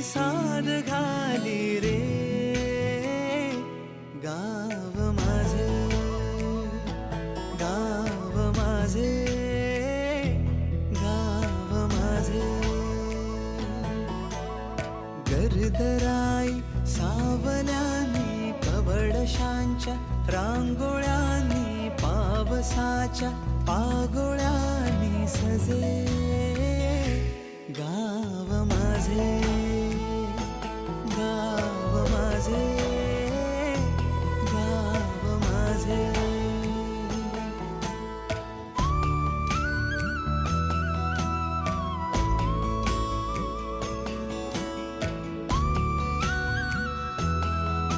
साद घाली रे गाव माझे, गाव माझे, गाव माझे. गर्दराई सावल्यानी कवडशांच्या रांगोळ्यांनी पावसाच्या पागोळ्यांनी सजे गाव माझे, गाव माझे.